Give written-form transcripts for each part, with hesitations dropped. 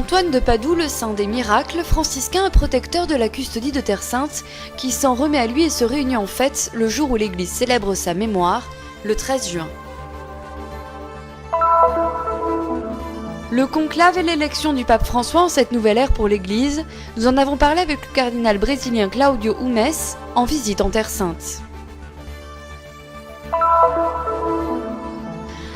Antoine de Padoue, le saint des miracles, franciscain et protecteur de la custodie de Terre Sainte, qui s'en remet à lui et se réunit en fête le jour où l'Église célèbre sa mémoire, le 13 juin. Le conclave et l'élection du pape François en cette nouvelle ère pour l'Église, nous en avons parlé avec le cardinal brésilien Claudio Umes en visite en Terre Sainte.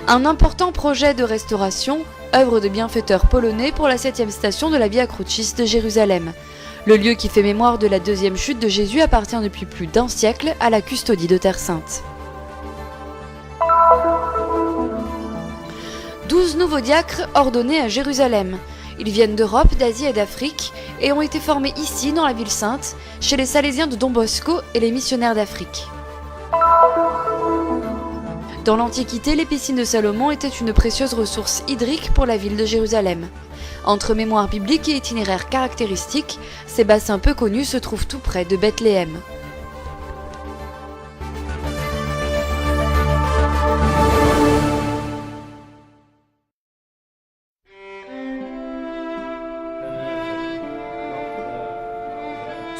Un important projet de restauration, œuvre de bienfaiteurs polonais pour la 7e station de la Via Crucis de Jérusalem. Le lieu qui fait mémoire de la deuxième chute de Jésus appartient depuis plus d'un siècle à la custodie de Terre Sainte. 12 nouveaux diacres ordonnés à Jérusalem. Ils viennent d'Europe, d'Asie et d'Afrique et ont été formés ici, dans la ville sainte, chez les Salésiens de Don Bosco et les missionnaires d'Afrique. Dans l'Antiquité, les piscines de Salomon étaient une précieuse ressource hydrique pour la ville de Jérusalem. Entre mémoire biblique et itinéraires caractéristiques, ces bassins peu connus se trouvent tout près de Bethléem.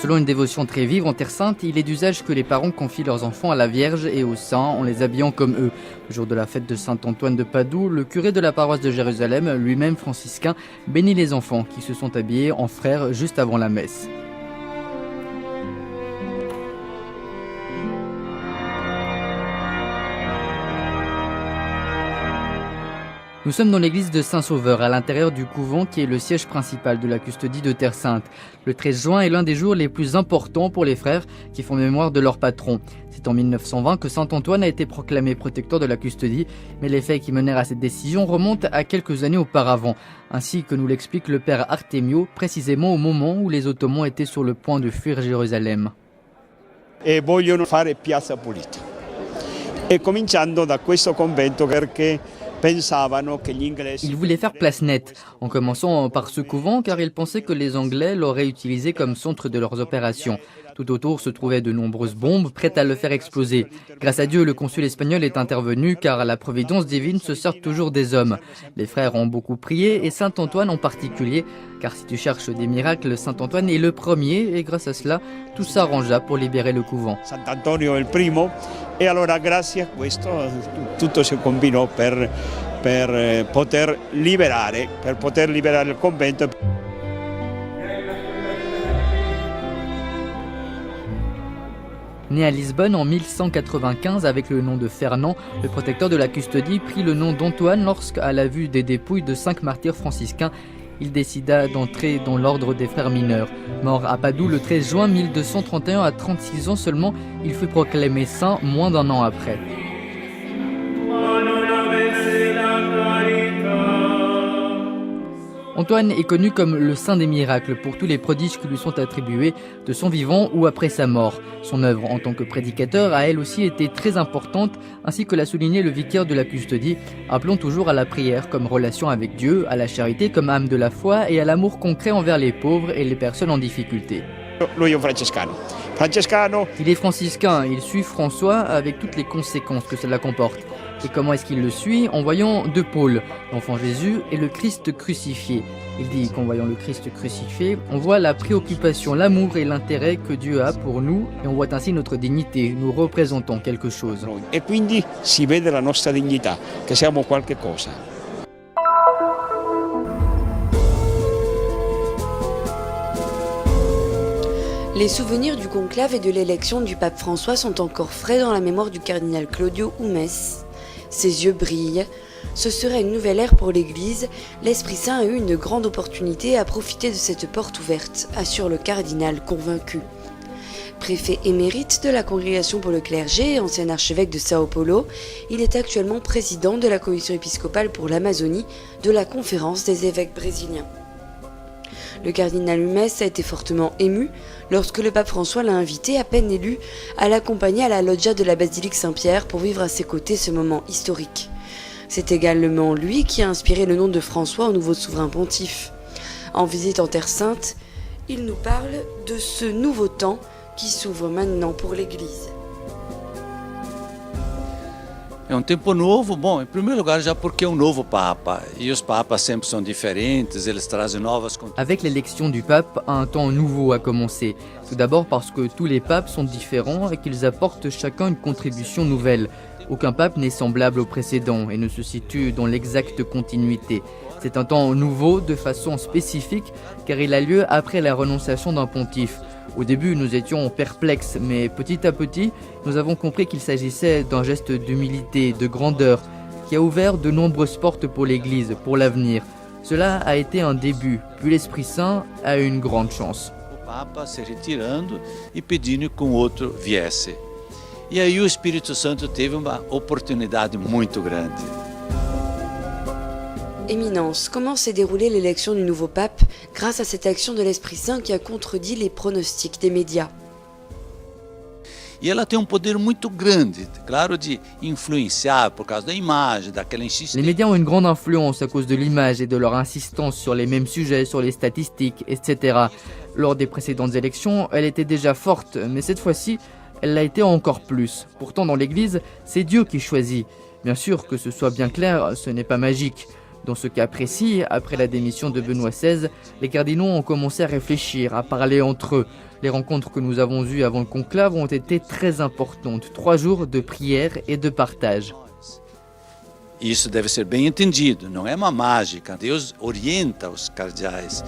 Selon une dévotion très vive en Terre Sainte, il est d'usage que les parents confient leurs enfants à la Vierge et aux saints en les habillant comme eux. Le jour de la fête de saint Antoine de Padoue, le curé de la paroisse de Jérusalem, lui-même franciscain, bénit les enfants qui se sont habillés en frères juste avant la messe. Nous sommes dans l'église de Saint-Sauveur, à l'intérieur du couvent qui est le siège principal de la custodie de Terre Sainte. Le 13 juin est l'un des jours les plus importants pour les frères qui font mémoire de leur patron. C'est en 1920 que Saint Antoine a été proclamé protecteur de la custodie, mais les faits qui menèrent à cette décision remontent à quelques années auparavant, ainsi que nous l'explique le père Artemio, précisément au moment où les Ottomans étaient sur le point de fuir Jérusalem. E vogliono fare piazza pulita. E cominciando da questo convento perché ils voulaient faire place nette, en commençant par ce couvent car ils pensaient que les Anglais l'auraient utilisé comme centre de leurs opérations. Tout autour se trouvaient de nombreuses bombes prêtes à le faire exploser. Grâce à Dieu, le consul espagnol est intervenu car la providence divine se sert toujours des hommes. Les frères ont beaucoup prié et Saint Antoine en particulier, car si tu cherches des miracles, Saint Antoine est le premier et grâce à cela, tout s'arrangea pour libérer le couvent. Sant'Antonio è il primo e allora grazie a questo tutto si combinò per poter liberare il convento. Né à Lisbonne en 1195 avec le nom de Fernand, le protecteur de la custodie prit le nom d'Antoine lorsqu'à la vue des dépouilles de 5 martyrs franciscains, il décida d'entrer dans l'ordre des frères mineurs. Mort à Padoue le 13 juin 1231 à 36 ans seulement, il fut proclamé saint moins d'un an après. Antoine est connu comme le saint des miracles pour tous les prodiges qui lui sont attribués de son vivant ou après sa mort. Son œuvre en tant que prédicateur a elle aussi été très importante, ainsi que l'a souligné le vicaire de la custodie, appelant toujours à la prière comme relation avec Dieu, à la charité comme âme de la foi et à l'amour concret envers les pauvres et les personnes en difficulté. Il est franciscain, il suit François avec toutes les conséquences que cela comporte. Et comment est-ce qu'il le suit? En voyant deux pôles, l'enfant Jésus et le Christ crucifié. Il dit qu'en voyant le Christ crucifié, on voit la préoccupation, l'amour et l'intérêt que Dieu a pour nous et on voit ainsi notre dignité, nous représentons quelque chose. Et quindi si vede la nostra dignità, che siamo qualche cosa. Les souvenirs du conclave et de l'élection du pape François sont encore frais dans la mémoire du cardinal Claudio Umes. Ses yeux brillent. Ce serait une nouvelle ère pour l'Église. L'Esprit Saint a eu une grande opportunité à profiter de cette porte ouverte, assure le cardinal convaincu. Préfet émérite de la Congrégation pour le clergé et ancien archevêque de Sao Paulo, il est actuellement président de la commission épiscopale pour l'Amazonie de la Conférence des évêques brésiliens. Le cardinal Umes a été fortement ému lorsque le pape François l'a invité, à peine élu, à l'accompagner à la loggia de la basilique Saint-Pierre pour vivre à ses côtés ce moment historique. C'est également lui qui a inspiré le nom de François au nouveau souverain pontife. En visite en Terre Sainte, il nous parle de ce nouveau temps qui s'ouvre maintenant pour l'Église. É tempo novo, bom, em primeiro lugar já porque novo Papa, e os papas sempre são diferentes, eles trazem novas... Avec l'élection du pape, un temps nouveau a commencé. Tout d'abord parce que tous les papes sont différents et qu'ils apportent chacun une contribution nouvelle. Aucun pape n'est semblable au précédent et ne se situe dans l'exacte continuité. C'est un temps nouveau de façon spécifique car il a lieu après la renonciation d'un pontife. Au début, nous étions perplexes, mais petit à petit, nous avons compris qu'il s'agissait d'un geste d'humilité, de grandeur, qui a ouvert de nombreuses portes pour l'Église, pour l'avenir. Cela a été un début, puis l'Esprit Saint a eu une grande chance. O Papa se retirando e pedindo que outro viesse. E aí o Espírito Santo teve uma oportunidade muito grande. Éminence, comment s'est déroulée l'élection du nouveau pape grâce à cette action de l'Esprit Saint qui a contredit les pronostics des médias? E ela tem poder muito grande, claro, de influenciar por causa da imagem, daquela insistência. Les médias ont une grande influence à cause de l'image et de leur insistance sur les mêmes sujets, sur les statistiques, etc. Lors des précédentes élections, elle était déjà forte, mais cette fois-ci, elle l'a été encore plus. Pourtant, dans l'Église, c'est Dieu qui choisit. Bien sûr, que ce soit bien clair, ce n'est pas magique. Dans ce cas précis, après la démission de Benoît XVI, les cardinaux ont commencé à réfléchir, à parler entre eux. Les rencontres que nous avons eues avant le conclave ont été très importantes. 3 jours de prière et de partage. Isso deve ser bem entendido, não é uma mágica. Deus orienta os cardeais.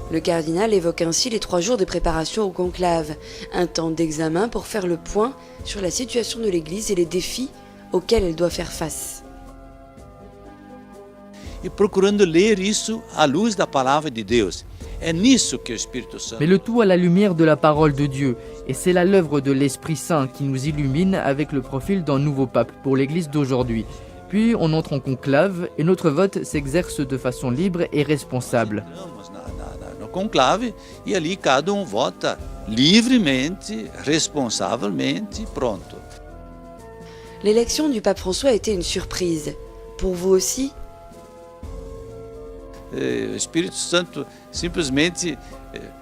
Le cardinal évoque ainsi les 3 jours de préparation au conclave, un temps d'examen pour faire le point sur la situation de l'Église et les défis auxquels elle doit faire face. E procurando ler isso à luz da palavra de Deus. É nisso que o Espírito Santo... Mais le tout à la lumière de la parole de Dieu. Et c'est là l'œuvre de l'Esprit Saint qui nous illumine avec le profil d'un nouveau pape pour l'Église d'aujourd'hui. Puis on entre en conclave et notre vote s'exerce de façon libre et responsable. No conclave e ali cada vota livremente, responsavelmente, pronto. L'élection du pape François a été une surprise. Pour vous aussi? O Espírito Santo simplesmente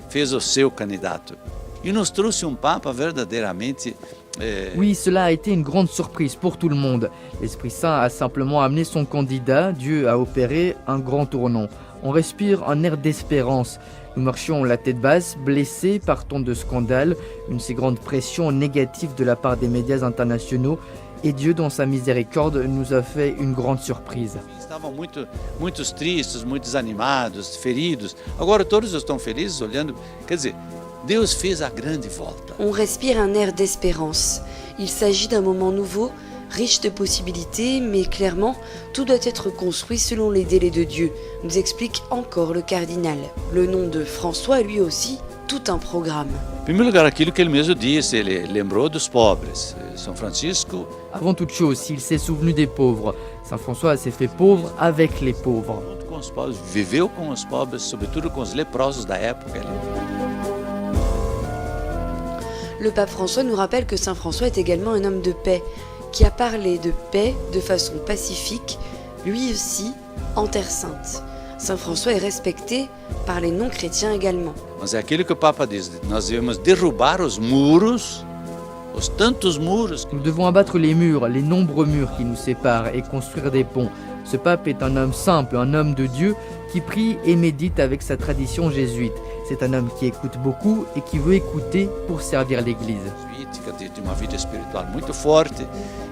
fez o seu candidato e nos trouxe papa verdadeiramente. Oui, cela a été une grande surprise pour tout le monde. L'Esprit Saint a simplement amené son candidat, Dieu a opéré un grand tournant. On respire un air d'espérance. Nous marchions la tête basse, blessés par tant de scandales, une si grande pression négative de la part des médias internationaux. Et Dieu, dans sa miséricorde, nous a fait une grande surprise. Estavam muitos tristes, muito desanimados, feridos. Agora todos estão felizes olhando. Quer dizer, Deus fez a grande volta. On respire un air d'espérance. Il s'agit d'un moment nouveau, riche de possibilités, mais clairement, tout doit être construit selon les délais de Dieu, nous explique encore le cardinal. Le nom de François, lui aussi, tout un programme. Em primeiro lugar, aquilo que ele mesmo disse, ele lembrou dos pobres. São Francisco... Avant toute chose, il s'est souvenu des pauvres. Saint François s'est fait pauvre avec les pauvres. Com os pobres, viveu com os pobres, sobretudo com os leprosos da época. Le pape François nous rappelle que Saint François est également un homme de paix, qui a parlé de paix de façon pacifique, lui aussi en Terre Sainte. Saint François est respecté par les non-chrétiens également. Mas é aquilo que o Papa diz, nós devemos derrubar os muros, os tantos muros. Nous devons abattre les murs, les nombreux murs qui nous séparent et construire des ponts. Ce pape est un homme simple, un homme de Dieu qui prie et médite avec sa tradition jésuite. C'est un homme qui écoute beaucoup et qui veut écouter pour servir l'Église. De uma vida espiritual muito forte.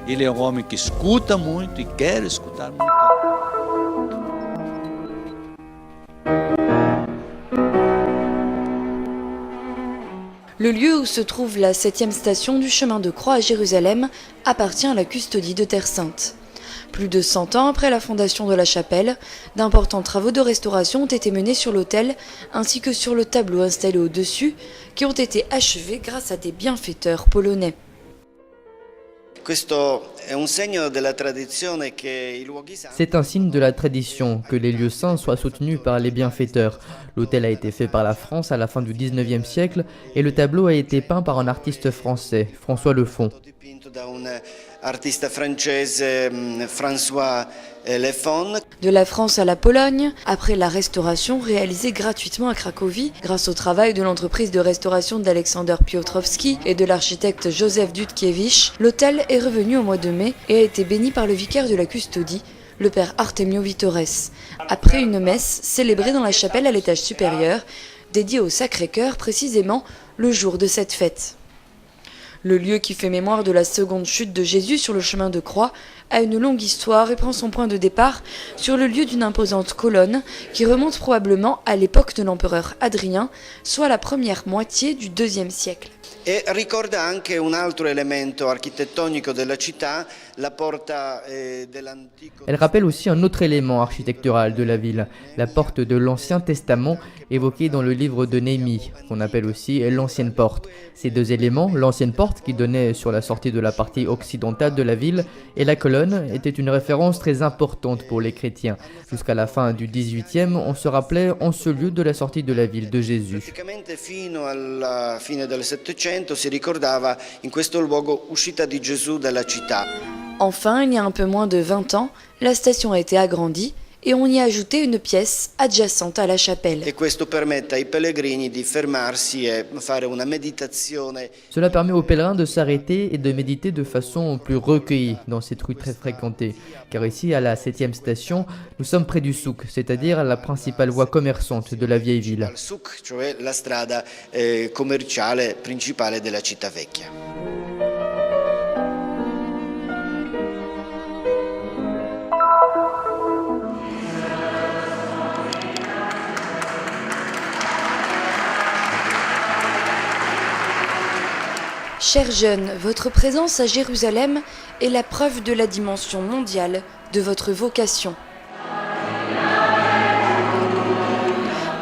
Ele é homem que escuta muito e quer escutar muito. Le lieu où se trouve la 7e station du chemin de croix à Jérusalem appartient à la custodie de Terre Sainte. Plus de 100 ans après la fondation de la chapelle, d'importants travaux de restauration ont été menés sur l'autel ainsi que sur le tableau installé au-dessus qui ont été achevés grâce à des bienfaiteurs polonais. C'est un signe de la tradition que les lieux saints soient soutenus par les bienfaiteurs. L'autel a été fait par la France à la fin du 19e siècle et le tableau a été peint par un artiste français, François Lefond. artista francese François Lefon. De la France à la Pologne, après la restauration réalisée gratuitement à Cracovie grâce au travail de l'entreprise de restauration d'Aleksander Piotrowski et de l'architecte Józef Dudkiewicz, l'hôtel est revenu au mois de mai et a été béni par le vicaire de la custodie, le père Artemio Vitores, après une messe célébrée dans la chapelle à l'étage supérieur, dédiée au Sacré-Cœur précisément le jour de cette fête. Le lieu qui fait mémoire de la seconde chute de Jésus sur le chemin de croix a une longue histoire et prend son point de départ sur le lieu d'une imposante colonne qui remonte probablement à l'époque de l'empereur Adrien, soit la première moitié du IIe siècle. E ricorda anche un altro elemento architettonico della città, la porta dell'antico. Elle rappelle aussi un autre élément architectural de la ville, la porte de l'Ancien Testament évoquée dans le livre de Néhémie, qu'on appelle aussi l'ancienne porte. Ces deux éléments, l'ancienne porte qui donnait sur la sortie de la partie occidentale de la ville et la colonne, étaient une référence très importante pour les chrétiens. Jusqu'à la fin du XVIIIe, on se rappelait en ce lieu de la sortie de la ville de Jésus. Praticamente fino alla fine del Settecento si ricordava in questo luogo uscita di Gesù dalla città. Enfin, il y a un peu moins de 20 ans, la station a été agrandie et on y a ajouté une pièce adjacente à la chapelle. E questo permette ai pellegrini di fermarsi e fare una meditazione. Cela permet aux pèlerins de s'arrêter et de méditer de façon plus recueillie dans cette rue très fréquentée. Car ici, à la 7e station, nous sommes près du souk, c'est-à-dire la principale voie commerçante de la vieille ville. Al souk, cioè la strada commerciale principale della città vecchia. Chers jeunes, votre présence à Jérusalem est la preuve de la dimension mondiale de votre vocation.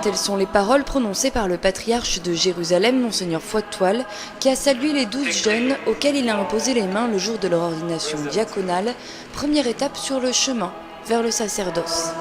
Telles sont les paroles prononcées par le patriarche de Jérusalem, Monseigneur Foix-de-Toile, qui a salué les 12 jeunes auxquels il a imposé les mains le jour de leur ordination diaconale, première étape sur le chemin vers le sacerdoce.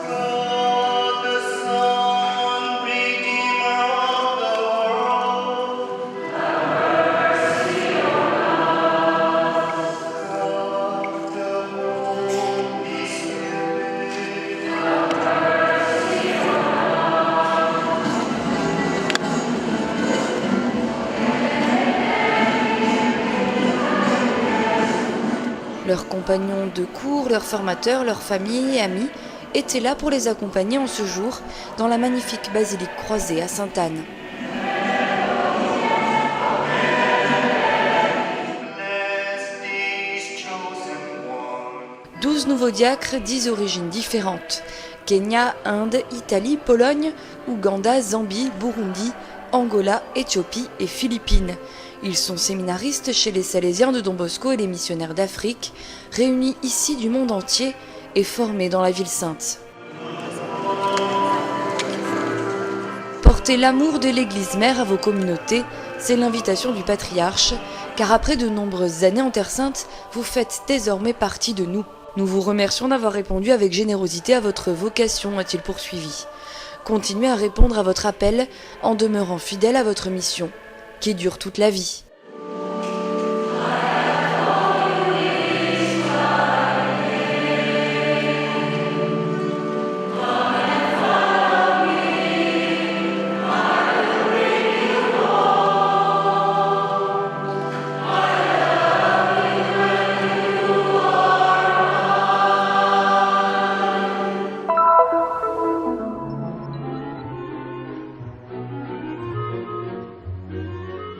Leurs compagnons de cours, leurs formateurs, leurs familles et amis étaient là pour les accompagner en ce jour dans la magnifique basilique croisée à Sainte-Anne. « 12 nouveaux diacres, 10 origines différentes. Kenya, Inde, Italie, Pologne, Ouganda, Zambie, Burundi, Angola, Éthiopie et Philippines. Ils sont séminaristes chez les Salésiens de Don Bosco et les missionnaires d'Afrique, réunis ici du monde entier et formés dans la ville sainte. Portez l'amour de l'Église mère à vos communautés, c'est l'invitation du patriarche, car après de nombreuses années en Terre Sainte, vous faites désormais partie de nous. Nous vous remercions d'avoir répondu avec générosité à votre vocation, a-t-il poursuivi. Continuez à répondre à votre appel en demeurant fidèle à votre mission, qui dure toute la vie.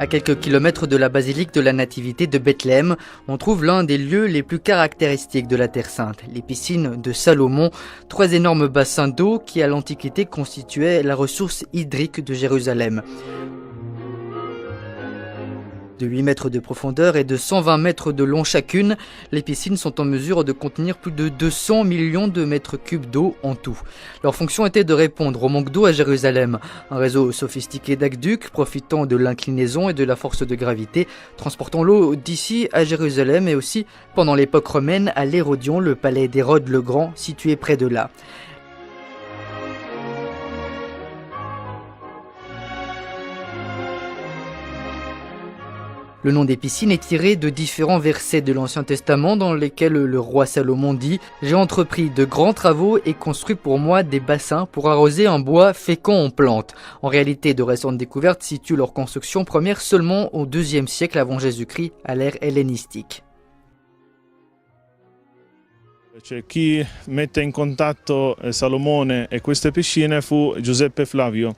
À quelques kilomètres de la basilique de la Nativité de Bethléem, on trouve l'un des lieux les plus caractéristiques de la Terre Sainte, les piscines de Salomon, 3 énormes bassins d'eau qui à l'Antiquité constituaient la ressource hydrique de Jérusalem. De 8 mètres de profondeur et de 120 mètres de long chacune, les piscines sont en mesure de contenir plus de 200 millions de mètres cubes d'eau en tout. Leur fonction était de répondre au manque d'eau à Jérusalem. Un réseau sophistiqué d'aqueducs profitant de l'inclinaison et de la force de gravité, transportant l'eau d'ici à Jérusalem et aussi, pendant l'époque romaine, à l'Hérodion, le palais d'Hérode le Grand, situé près de là. Le nom des piscines est tiré de différents versets de l'Ancien Testament dans lesquels le roi Salomon dit « J'ai entrepris de grands travaux et construit pour moi des bassins pour arroser un bois fécond en plantes ». En réalité, de récentes découvertes situent leur construction première seulement au IIe siècle avant Jésus-Christ, à l'ère hellénistique. Chi mette in contatto Salomone e queste piscine fu Giuseppe Flavio.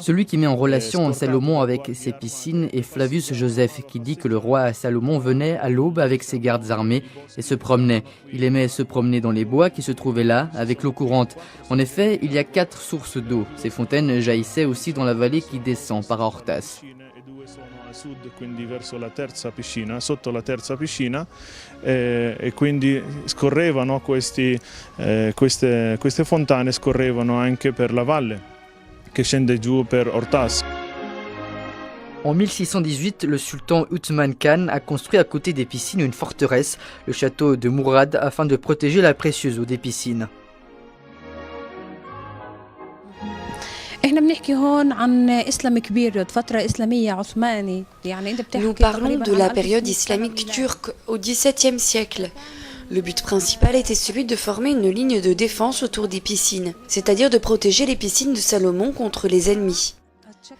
Celui qui met en relation Salomon avec ses piscines est Flavius Joseph, qui dit que le roi Salomon venait à l'aube avec ses gardes armés et se promenait. Il aimait se promener dans les bois qui se trouvaient là, avec l'eau courante. En effet, il y a 4 sources d'eau. Ces fontaines jaillissaient aussi dans la vallée qui descend par Ortas. Sud, quindi verso la terza piscina, sotto la terza piscina, e quindi scorrevano queste fontane scorrevano anche per la valle che scende giù per Ortas. En 1618, le sultan Uthman Khan a construit à côté des piscines une forteresse, le château de Mourad, afin de protéger la précieuse eau des piscines. Nous parlons de la période islamique turque au XVIIe siècle. Le but principal était celui de former une ligne de défense autour des piscines, c'est-à-dire de protéger les piscines de Salomon contre les ennemis.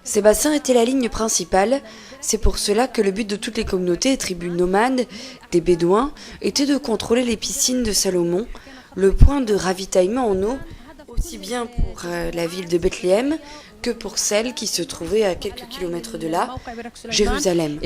Ces bassins étaient la ligne principale, c'est pour cela que le but de toutes les communautés et tribus nomades, des Bédouins, était de contrôler les piscines de Salomon, le point de ravitaillement en eau, aussi bien pour la ville de Bethléem que pour celle qui se trouvait à quelques kilomètres de là, Jérusalem.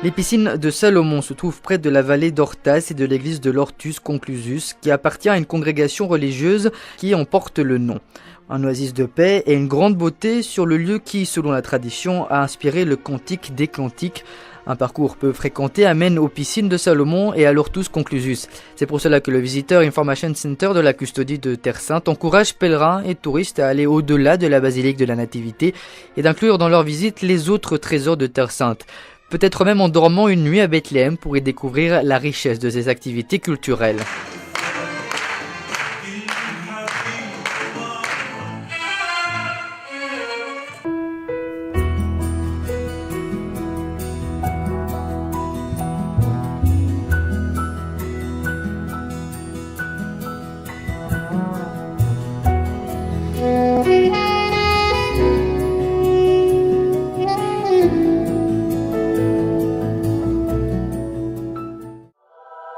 Les piscines de Salomon se trouvent près de la vallée d'Ortas et de l'église de l'Ortus Conclusus, qui appartient à une congrégation religieuse qui en porte le nom. Un oasis de paix et une grande beauté sur le lieu qui, selon la tradition, a inspiré le cantique des cantiques. Un parcours peu fréquenté amène aux piscines de Salomon et à l'Ortus Conclusus. C'est pour cela que le Visitor Information Center de la Custodie de Terre Sainte encourage pèlerins et touristes à aller au-delà de la basilique de la Nativité et d'inclure dans leur visite les autres trésors de Terre Sainte. Peut-être même en dormant une nuit à Bethléem pour y découvrir la richesse de ces activités culturelles.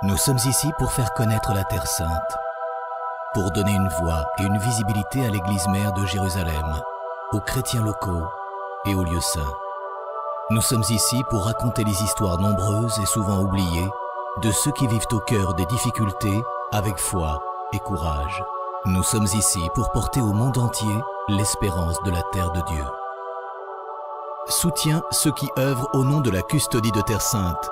Nous sommes ici pour faire connaître la Terre Sainte, pour donner une voix et une visibilité à l'Église mère de Jérusalem, aux chrétiens locaux et aux lieux saints. Nous sommes ici pour raconter les histoires nombreuses et souvent oubliées de ceux qui vivent au cœur des difficultés avec foi et courage. Nous sommes ici pour porter au monde entier l'espérance de la terre de Dieu. Soutiens ceux qui œuvrent au nom de la Custodie de Terre Sainte